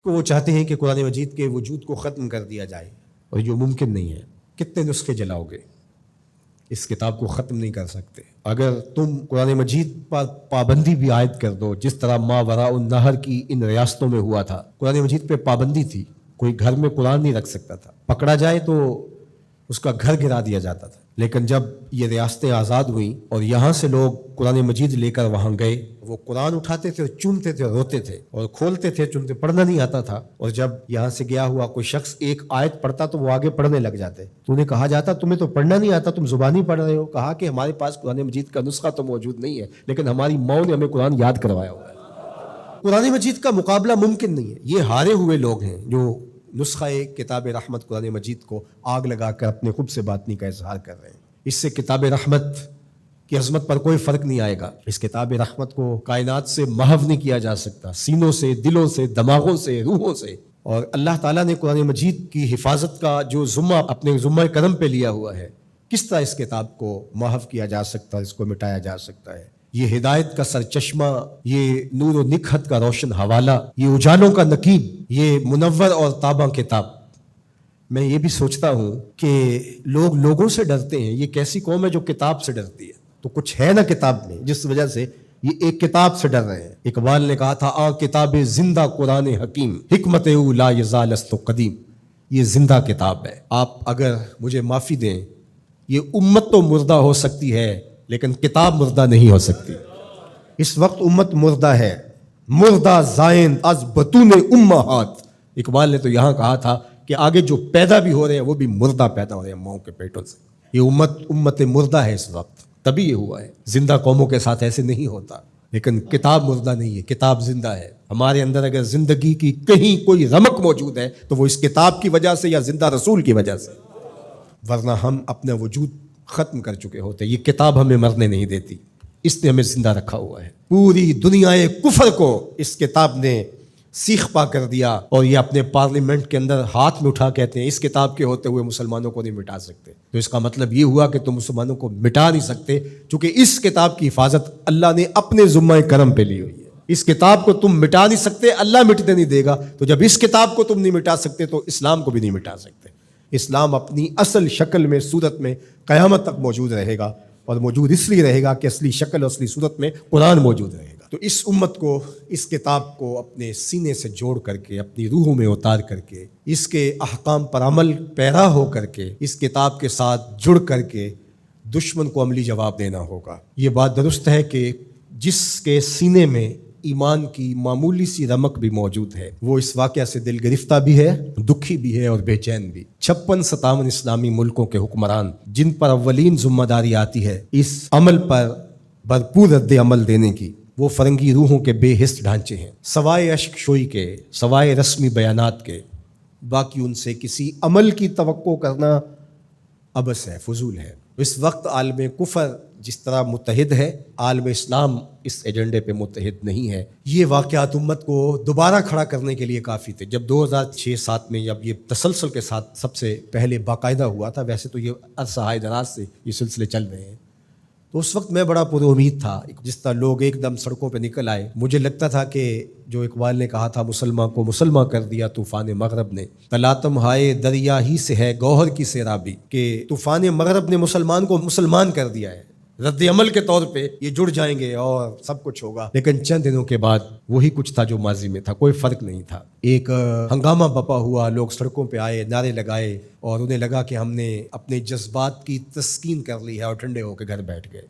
کہ وہ چاہتے ہیں کہ قرآن مجید کے وجود کو ختم کر دیا جائے، اور جو ممکن نہیں ہے۔ کتنے نسخے جلاؤ گے؟ اس کتاب کو ختم نہیں کر سکتے۔ اگر تم قرآن مجید پر پابندی بھی عائد کر دو، جس طرح ما وراء النہر کی ان ریاستوں میں ہوا تھا، قرآن مجید پہ پابندی تھی، کوئی گھر میں قرآن نہیں رکھ سکتا تھا، پکڑا جائے تو اس کا گھر گرا دیا جاتا تھا۔ لیکن جب یہ ریاستیں آزاد ہوئیں اور یہاں سے لوگ قرآن مجید لے کر وہاں گئے، وہ قرآن اٹھاتے تھے، چنتے تھے، روتے تھے اور کھولتے تھے، چنتے، پڑھنا نہیں آتا تھا، اور جب یہاں سے گیا ہوا کوئی شخص ایک آیت پڑھتا تو وہ آگے پڑھنے لگ جاتے۔ تو انہیں کہا جاتا تمہیں تو پڑھنا نہیں آتا، تم زبانی پڑھ رہے ہو۔ کہا کہ ہمارے پاس قرآن مجید کا نسخہ تو موجود نہیں ہے، لیکن ہماری ماؤں نے ہمیں قرآن یاد کروایا ہوا ہے۔ قرآن مجید کا مقابلہ ممکن نہیں ہے۔ یہ ہارے ہوئے لوگ ہیں جو نسخہ کتاب رحمت قرآن مجید کو آگ لگا کر اپنے خود سے باطنی کا اظہار کر رہے ہیں۔ اس سے کتاب رحمت کی عظمت پر کوئی فرق نہیں آئے گا۔ اس کتاب رحمت کو کائنات سے محو نہیں کیا جا سکتا، سینوں سے، دلوں سے، دماغوں سے، روحوں سے۔ اور اللہ تعالیٰ نے قرآن مجید کی حفاظت کا جو ذمہ اپنے ذمہ کرم پہ لیا ہوا ہے، کس طرح اس کتاب کو محو کیا جا سکتا ہے، اس کو مٹایا جا سکتا ہے۔ یہ ہدایت کا سرچشمہ، یہ نور و نکہت کا روشن حوالہ، یہ اجالوں کا نقیب، یہ منور اور تاباں کتاب۔ میں یہ بھی سوچتا ہوں کہ لوگ لوگوں سے ڈرتے ہیں۔ یہ کیسی قوم ہے جو کتاب سے ڈرتی ہے؟ تو کچھ ہے نا کتاب میں جس وجہ سے یہ ایک کتاب سے ڈر رہے ہیں۔ اقبال نے کہا تھا کتاب زندہ قرآن حکیم، حکمت او لا یزال است قدیم۔ یہ زندہ کتاب ہے۔ آپ اگر مجھے معافی دیں، یہ امت تو مردہ ہو سکتی ہے لیکن کتاب مردہ نہیں ہو سکتی۔ اس وقت امت مردہ ہے، مردہ زائن از بطون امہات۔ اقبال نے تو یہاں کہا تھا کہ آگے جو پیدا بھی ہو رہے ہیں وہ بھی مردہ پیدا ہو رہے ہیں ماؤں کے پیٹوں سے۔ یہ امت مردہ ہے اس وقت، تبھی یہ ہوا ہے۔ زندہ قوموں کے ساتھ ایسے نہیں ہوتا۔ لیکن کتاب مردہ نہیں ہے، کتاب زندہ ہے۔ ہمارے اندر اگر زندگی کی کہیں کوئی رمق موجود ہے تو وہ اس کتاب کی وجہ سے یا زندہ رسول کی وجہ سے، ورنہ ہم اپنا وجود ختم کر چکے ہوتے۔ یہ کتاب ہمیں مرنے نہیں دیتی، اس نے ہمیں زندہ رکھا ہوا ہے۔ پوری دنیا کفر کو اس کتاب نے سیخ پا کر دیا، اور یہ اپنے پارلیمنٹ کے اندر ہاتھ میں اٹھا کہتے ہیں اس کتاب کے ہوتے ہوئے مسلمانوں کو نہیں مٹا سکتے۔ تو اس کا مطلب یہ ہوا کہ تم مسلمانوں کو مٹا نہیں سکتے، چونکہ اس کتاب کی حفاظت اللہ نے اپنے ذمہ کرم پہ لی ہوئی ہے۔ اس کتاب کو تم مٹا نہیں سکتے، اللہ مٹنے نہیں دے گا۔ تو جب اس کتاب کو تم نہیں مٹا سکتے تو اسلام کو بھی نہیں مٹا سکتے۔ اسلام اپنی اصل شکل میں، صورت میں قیامت تک موجود رہے گا، اور موجود اس لیے رہے گا کہ اصلی شکل اور اصلی صورت میں قرآن موجود رہے گا۔ تو اس امت کو اس کتاب کو اپنے سینے سے جوڑ کر کے، اپنی روحوں میں اتار کر کے، اس کے احکام پر عمل پیرا ہو کر کے، اس کتاب کے ساتھ جڑ کر کے دشمن کو عملی جواب دینا ہوگا۔ یہ بات درست ہے کہ جس کے سینے میں ایمان کی معمولی سی رمق بھی موجود ہے، وہ اس واقعہ سے دل گرفتہ بھی ہے، دکھی بھی ہے اور بے چین بھی۔ 56-57 اسلامی ملکوں کے حکمران جن پر اولین ذمہ داری آتی ہے اس عمل پر بھرپور رد عمل دینے کی، وہ فرنگی روحوں کے بے حس ڈھانچے ہیں، سوائے اشک شوئی کے، سوائے رسمی بیانات کے۔ باقی ان سے کسی عمل کی توقع کرنا عبث ہے، فضول ہے۔ اس وقت عالم کفر جس طرح متحد ہے، عالم اسلام اس ایجنڈے پہ متحد نہیں ہے۔ یہ واقعات امت کو دوبارہ کھڑا کرنے کے لیے کافی تھے۔ جب 2006-07 میں جب یہ تسلسل کے ساتھ سب سے پہلے باقاعدہ ہوا تھا، ویسے تو یہ عرصہ ہائے دراز سے یہ سلسلے چل رہے ہیں، تو اس وقت میں بڑا پر امید تھا۔ جس طرح لوگ ایک دم سڑکوں پہ نکل آئے، مجھے لگتا تھا کہ جو اقبال نے کہا تھا مسلمان کو مسلمان کر دیا طوفان مغرب نے، تلاتم ہائے دریا ہی سے ہے گوہر کی سیرابی، کہ طوفان مغرب نے مسلمان کو مسلمان کر دیا ہے۔ رد عمل کے طور پہ یہ جڑ جائیں گے اور سب کچھ ہوگا، لیکن چند دنوں کے بعد وہی کچھ تھا جو ماضی میں تھا، کوئی فرق نہیں تھا۔ ایک ہنگامہ بپا ہوا، لوگ سڑکوں پہ آئے، نعرے لگائے، اور انہیں لگا کہ ہم نے اپنے جذبات کی تسکین کر لی ہے اور ٹھنڈے ہو کے گھر بیٹھ گئے۔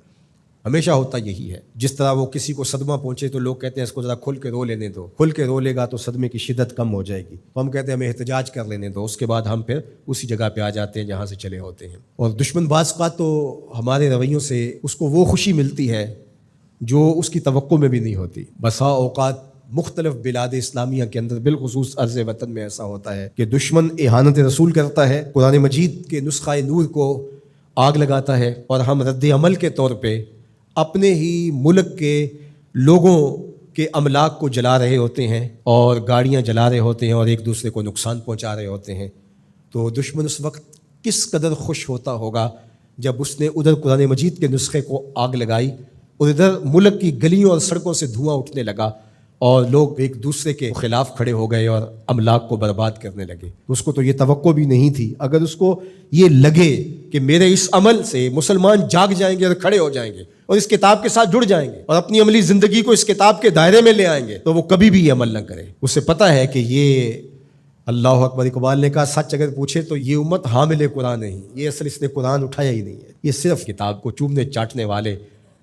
ہمیشہ ہوتا یہی ہے، جس طرح وہ کسی کو صدمہ پہنچے تو لوگ کہتے ہیں اس کو ذرا کھل کے رو لینے دو، کھل کے رو لے گا تو صدمے کی شدت کم ہو جائے گی، تو ہم کہتے ہیں ہمیں احتجاج کر لینے دو، اس کے بعد ہم پھر اسی جگہ پہ آ جاتے ہیں جہاں سے چلے ہوتے ہیں۔ اور دشمن باز کا تو ہمارے رویوں سے اس کو وہ خوشی ملتی ہے جو اس کی توقع میں بھی نہیں ہوتی۔ بسا اوقات مختلف بلاد اسلامیہ کے اندر بالخصوص ارض وطن میں ایسا ہوتا ہے کہ دشمن اہانت رسول کرتا ہے، قرآن مجید کے نسخہ نور کو آگ لگاتا ہے، اور ہم رد عمل کے طور پہ اپنے ہی ملک کے لوگوں کے املاک کو جلا رہے ہوتے ہیں اور گاڑیاں جلا رہے ہوتے ہیں اور ایک دوسرے کو نقصان پہنچا رہے ہوتے ہیں۔ تو دشمن اس وقت کس قدر خوش ہوتا ہوگا جب اس نے ادھر قرآن مجید کے نسخے کو آگ لگائی اور ادھر ملک کی گلیوں اور سڑکوں سے دھواں اٹھنے لگا، اور لوگ ایک دوسرے کے خلاف کھڑے ہو گئے اور املاک کو برباد کرنے لگے. اس کو تو یہ توقع بھی نہیں تھی. اگر اس کو یہ لگے کہ میرے اس عمل سے مسلمان جاگ جائیں گے اور کھڑے ہو جائیں گے اور اس کتاب کے ساتھ جڑ جائیں گے اور اپنی عملی زندگی کو اس کتاب کے دائرے میں لے آئیں گے, تو وہ کبھی بھی یہ عمل نہ کرے. اسے پتہ ہے کہ یہ اللہ اکبر. اقبال نے کہا سچ اگر پوچھے تو یہ امت حامل قرآن نہیں, یہ اصل اس نے قرآن اٹھایا ہی نہیں ہے. یہ صرف کتاب کو چومنے چاٹنے والے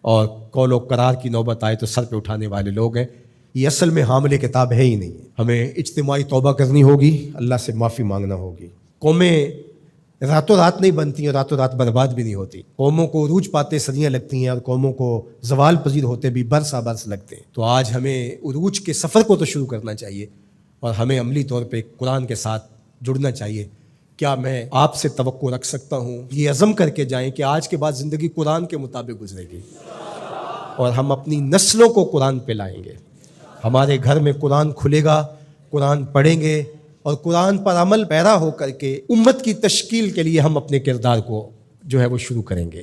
اور قول و قرار کی نوبت آئے تو سر پہ اٹھانے والے لوگ ہیں. یہ اصل میں حامل کتاب ہے ہی نہیں ہے. ہمیں اجتماعی توبہ کرنی ہوگی, اللہ سے معافی مانگنا ہوگی. قومیں راتوں رات نہیں بنتی ہیں, راتوں رات برباد بھی نہیں ہوتی. قوموں کو عروج پاتے صدیاں لگتی ہیں اور قوموں کو زوال پذیر ہوتے بھی برسا برس لگتے ہیں. تو آج ہمیں عروج کے سفر کو تو شروع کرنا چاہیے اور ہمیں عملی طور پہ قرآن کے ساتھ جڑنا چاہیے. کیا میں آپ سے توقع رکھ سکتا ہوں یہ عزم کر کے جائیں کہ آج کے بعد زندگی قرآن کے مطابق گزرے گی اور ہم اپنی نسلوں کو قرآن پہ لائیں گے. ہمارے گھر میں قرآن کھلے گا, قرآن پڑھیں گے اور قرآن پر عمل پیرا ہو کر کے امت کی تشکیل کے لیے ہم اپنے کردار کو جو ہے وہ شروع کریں گے.